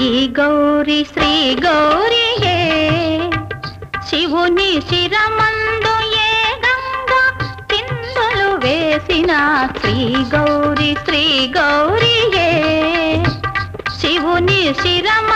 శ్రీ గౌరియే శివుని శిరమందు ఏ గంగా కిందులు వేసిన శ్రీ గౌరియే శివుని శిరమ